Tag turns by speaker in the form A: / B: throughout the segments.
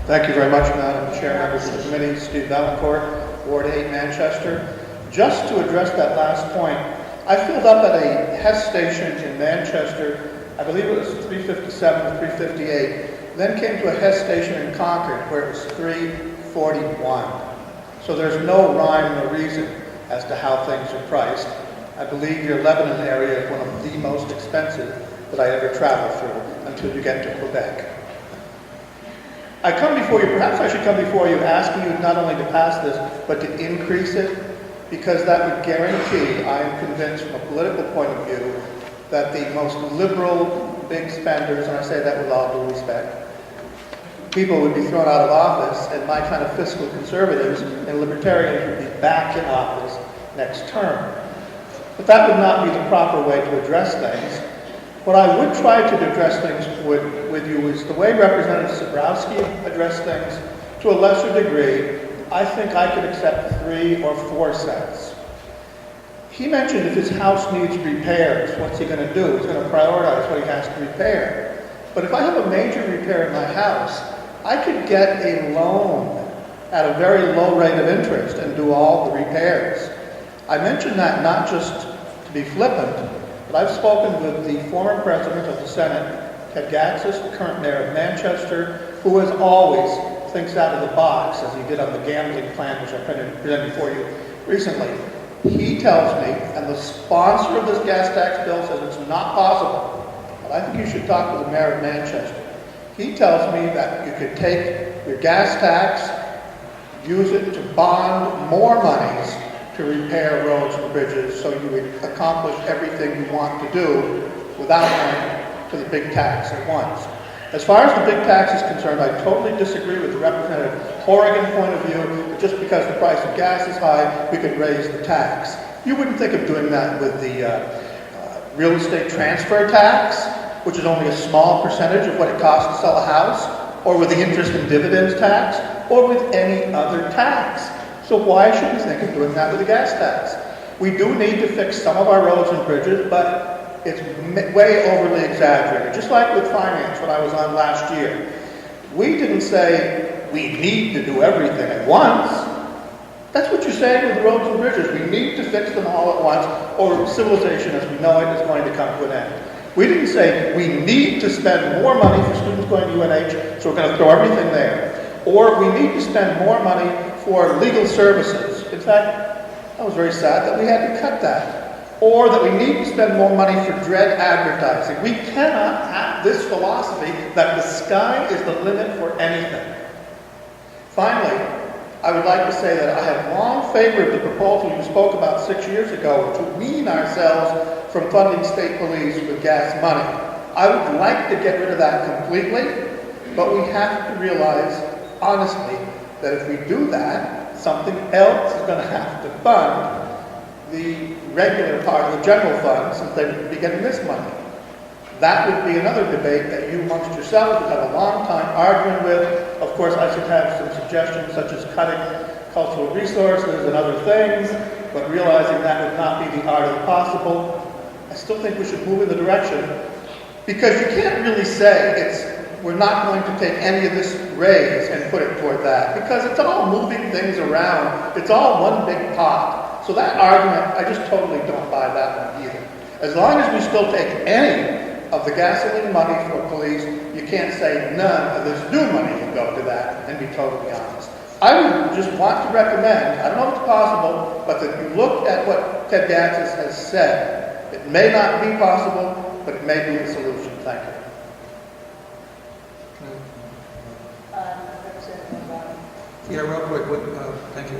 A: Thank you very much, Madam Chair, members of the committee. Steve Valancourt, Ward 8, Manchester. Just to address that last point, I filled up at a Hess station in Manchester. I believe it was 357 or 358. Then came to a Hess station in Concord where it was 341. So there's no rhyme or reason as to how things are priced. I believe your Lebanon area is one of the most expensive that I ever traveled through until you get to Quebec. I come before you, perhaps I should come before you asking you not only to pass this, but to increase it, because that would guarantee, I am convinced from a political point of view, that the most liberal big spenders, and I say that with all due respect, people would be thrown out of office, and my kind of fiscal conservatives and libertarians would be back in office next term. But that would not be the proper way to address things. What I would try to address things with you is the way Representative Sabrowski addressed things to a lesser degree. I think I could accept 3 or 4 cents. He mentioned if his house needs repairs, what's he going to do? He's going to prioritize what he has to repair. But if I have a major repair in my house, I could get a loan at a very low rate of interest and do all the repairs. I mention that not just to be flippant, but I've spoken with the former president of the Senate, Ted Gatzis, the current mayor of Manchester, who as always thinks out of the box, as he did on the gambling plan, which I presented before you recently. He tells me, and the sponsor of this gas tax bill says it's not possible, but I think you should talk to the mayor of Manchester. He tells me that you could take your gas tax, use it to bond more monies to repair roads and bridges, so you would accomplish everything you want to do without going to the big tax at once. As far as the big tax is concerned, I totally disagree with the Representative Horrigan point of view that just because the price of gas is high, we could raise the tax. You wouldn't think of doing that with the real estate transfer tax, which is only a small percentage of what it costs to sell a house, or with the interest and dividends tax, or with any other tax. So why should we think of doing that with the gas tax? We do need to fix some of our roads and bridges, but it's way overly exaggerated. Just like with finance, when I was on last year. We didn't say we need to do everything at once. That's what you're saying with roads and bridges. We need to fix them all at once, or civilization as we know it is going to come to an end. We didn't say we need to spend more money for students going to UNH, so we're going to throw everything there. Or we need to spend more money for legal services. In fact, I was very sad that we had to cut that. Or that we need to spend more money for dread advertising. We cannot have this philosophy that the sky is the limit for anything. Finally, I would like to say that I have long favored the proposal you spoke about 6 years ago to wean ourselves from funding state police with gas money. I would like to get rid of that completely, but we have to realize, honestly, that if we do that, something else is going to have to fund the regular part of the general fund, since they would be getting this money. That would be another debate that you amongst yourselves would have a long time arguing with. Of course, I should have some suggestions such as cutting cultural resources and other things, but realizing that would not be the art of the possible, I still think we should move in the direction, because you can't really say we're not going to take any of this raise and put it toward that, because it's all moving things around. It's all one big pot. So that argument, I just totally don't buy that one either. As long as we still take any of the gasoline money for police, you can't say none of this new money can go to that, and be totally honest. I would just want to recommend, I don't know if it's possible, but that you look at what Ted Gatzis has said. It may not be possible, but it may be the solution. Thank you.
B: Yeah, real quick. Thank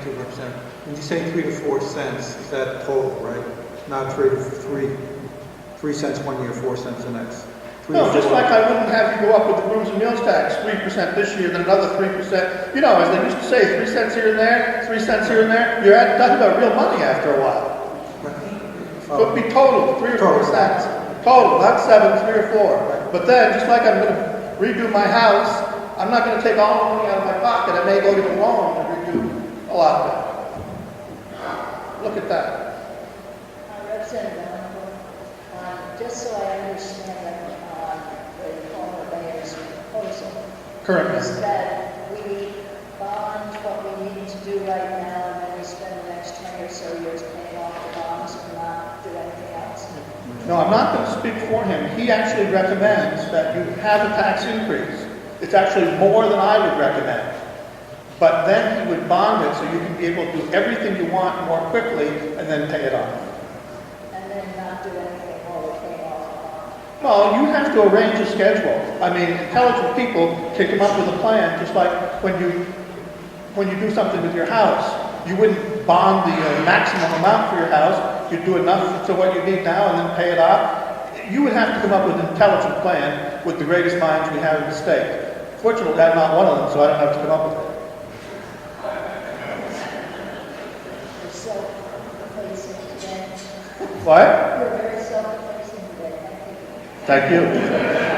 B: you, Representative. When you say 3 to 4 cents, is that total, right? Not 3 cents one year, 4 cents the next.
A: No, just like I wouldn't have you go up with the rooms and meals tax, 3% this year, then another 3%. You know, as they used to say, 3 cents here and there, 3 cents here and there. You're talking about real money after a while. So it would be total, 3 or 4 cents. Total, not 7, 3 or 4. But then, just like I'm going to redo my house, I'm not going to take all the money out of my pocket. I may go get a loan to redo a lot of it. Look at that.
C: Representative, just so I understand the former mayor's proposal.
A: Currently.
C: is that we bond what we need to do right now, and then we spend the next 20 or so years paying off the bonds and not do anything else.
A: No, I'm not going to speak for him. He actually recommends that you have a tax increase. It's actually more than I would recommend. But then he would bond it so you can be able to do everything you want more quickly and then pay it off.
C: And then not do anything while we're paying off the bond.
A: Well, you have to arrange a schedule. I mean, intelligent people can come up with a plan, just like when you do something with your house. You wouldn't bond the maximum amount for your house. You'd do enough to what you need now and then pay it off. You would have to come up with an intelligent plan with the greatest minds we have in the state. Fortunately, I'm not one of them, so I don't have to come up with it.
C: You're self-effacing today.
A: What?
C: You're very self-effacing today. Thank you.
A: Thank you.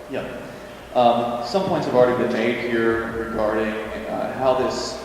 D: Yeah. Some points have already been made here regarding how this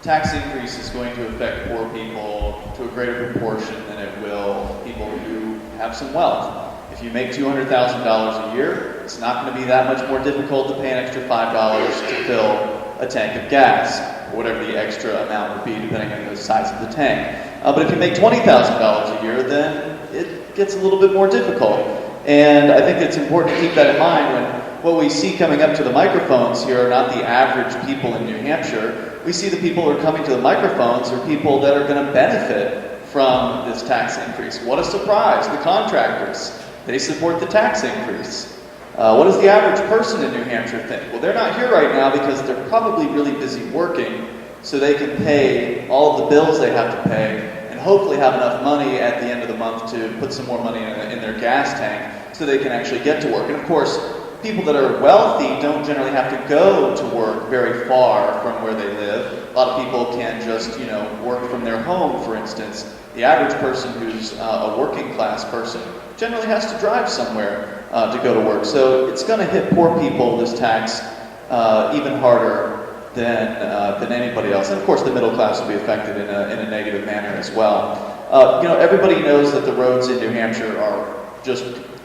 D: tax increase is going to affect poor people to a greater proportion than it will people who have some wealth. If you make $200,000 a year, it's not going to be that much more difficult to pay an extra $5 to fill a tank of gas, or whatever the extra amount would be depending on the size of the tank. But if you make $20,000 a year, then it gets a little bit more difficult. And I think it's important to keep that in mind when what we see coming up to the microphones here are not the average people in New Hampshire. We see the people who are coming to the microphones are people that are going to benefit from this tax increase. What a surprise, the contractors. They support the tax increase. What does the average person in New Hampshire think? Well, they're not here right now because they're probably really busy working so they can pay all of the bills they have to pay and hopefully have enough money at the end of the month to put some more money in their gas tank so they can actually get to work. And of course, people that are wealthy don't generally have to go to work very far from where they live. A lot of people can just, work from their home, for instance. The average person who's a working class person generally has to drive somewhere to go to work. So it's going to hit poor people, this tax, even harder than anybody else. And of course, the middle class will be affected in a negative manner as well. Everybody knows that the roads in New Hampshire are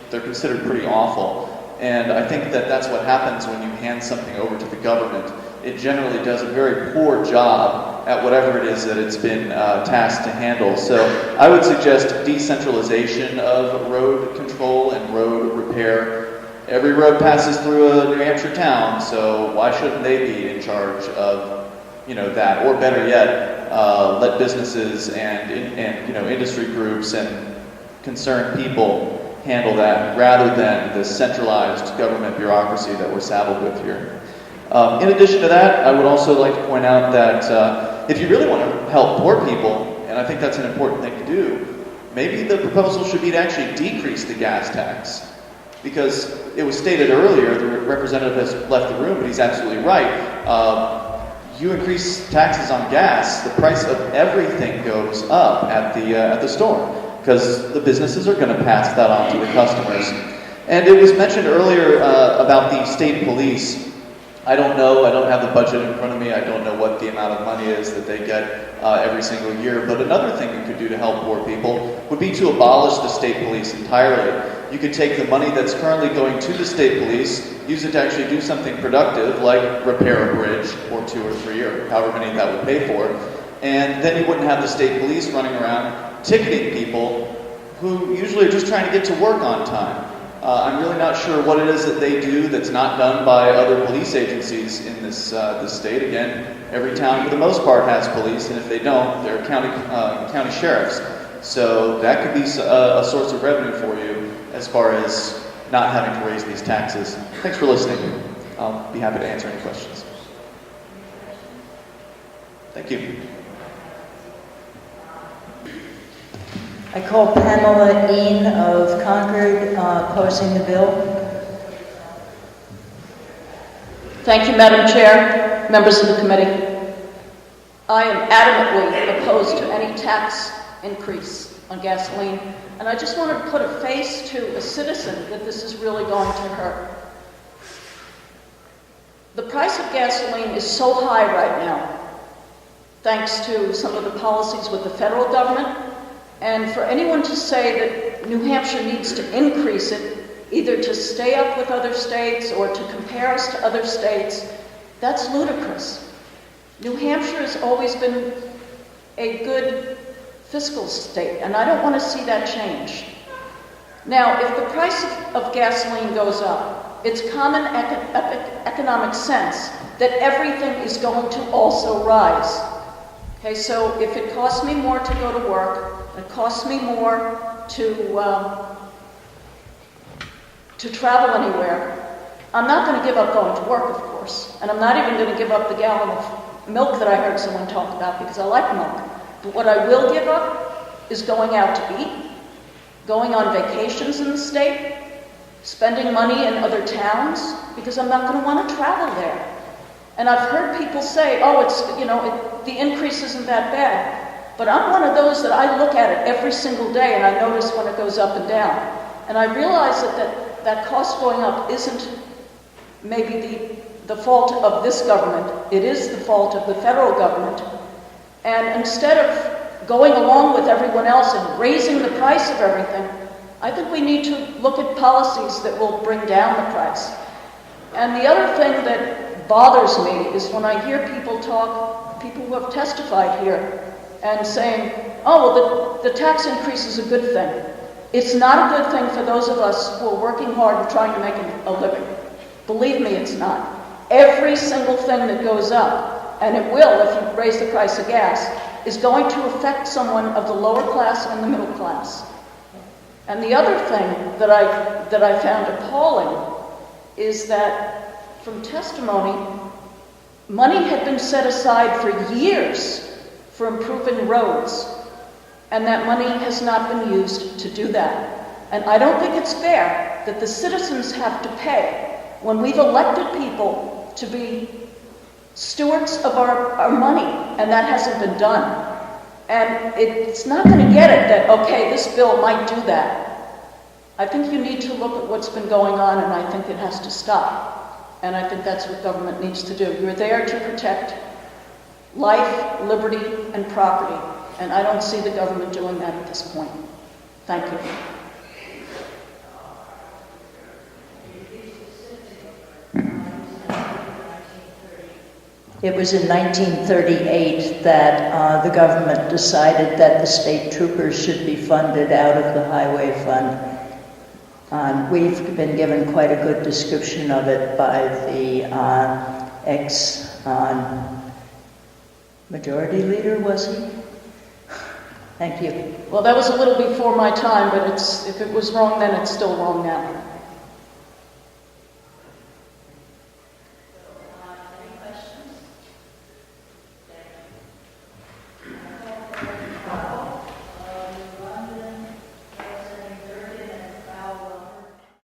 D: they're considered pretty awful. And I think that that's what happens when you hand something over to the government. It generally does a very poor job at whatever it is that it's been tasked to handle. So I would suggest decentralization of road control and road repair. Every road passes through a New Hampshire town, so why shouldn't they be in charge of that? Or better yet, let businesses and industry groups and concerned people handle that rather than the centralized government bureaucracy that we're saddled with here. In addition to that, I would also like to point out that if you really want to help poor people, and I think that's an important thing to do, maybe the proposal should be to actually decrease the gas tax. Because it was stated earlier, the representative has left the room, but he's absolutely right. You increase taxes on gas, the price of everything goes up at the store, because the businesses are going to pass that on to the customers. And it was mentioned earlier about the state police. I don't know, I don't have the budget in front of me, I don't know what the amount of money is that they get every single year, but another thing you could do to help poor people would be to abolish the state police entirely. You could take the money that's currently going to the state police, use it to actually do something productive, like repair a bridge, or 2 or 3, or however many that would pay for, and then you wouldn't have the state police running around ticketing people who usually are just trying to get to work on time. I'm really not sure what it is that they do that's not done by other police agencies in this state. Again, every town for the most part has police, and if they don't, they're county sheriffs. So that could be a source of revenue for you as far as not having to raise these taxes. Thanks for listening. I'll be happy to answer any questions. Thank you.
C: I call Pamela Ean of Concord, opposing the bill.
E: Thank you, Madam Chair, members of the committee. I am adamantly opposed to any tax increase on gasoline, and I just wanted to put a face to a citizen that this is really going to hurt. the price of gasoline is so high right now, thanks to some of the policies with the federal government. And for anyone to say that New Hampshire needs to increase it, either to stay up with other states or to compare us to other states, that's ludicrous. New Hampshire has always been a good fiscal state, and I don't want to see that change. Now, if the price of gasoline goes up, it's common economic sense that everything is going to also rise. Okay, so if it costs me more to go to work, it costs me more to travel anywhere, I'm not going to give up going to work, of course, and I'm not even going to give up the gallon of milk that I heard someone talk about because I like milk. But what I will give up is going out to eat, going on vacations in the state, spending money in other towns, because I'm not going to want to travel there. And I've heard people say, oh, the increase isn't that bad. But I'm one of those that I look at it every single day and I notice when it goes up and down. And I realize that cost going up isn't maybe the fault of this government. It is the fault of the federal government. And instead of going along with everyone else and raising the price of everything, I think we need to look at policies that will bring down the price. And the other thing that bothers me is when I hear people who have testified here, and saying, oh, well, the tax increase is a good thing. It's not a good thing for those of us who are working hard and trying to make a living. Believe me, it's not. Every single thing that goes up, and it will if you raise the price of gas, is going to affect someone of the lower class and the middle class. And the other thing that I found appalling is that from testimony, money had been set aside for years for improving roads, and that money has not been used to do that. And I don't think it's fair that the citizens have to pay when we've elected people to be stewards of our money, and that hasn't been done. And it's not going to get it that, okay, this bill might do that. I think you need to look at what's been going on, and I think it has to stop. And I think that's what government needs to do. You're there to protect life, liberty, and property. And I don't see the government doing that at this point. Thank you.
F: It was in 1938 that the government decided that the state troopers should be funded out of the highway fund. We've been given quite a good description of it by the ex-majority leader, was he? Thank you.
E: Well, that was a little before my time, but if it was wrong then, it's still wrong now.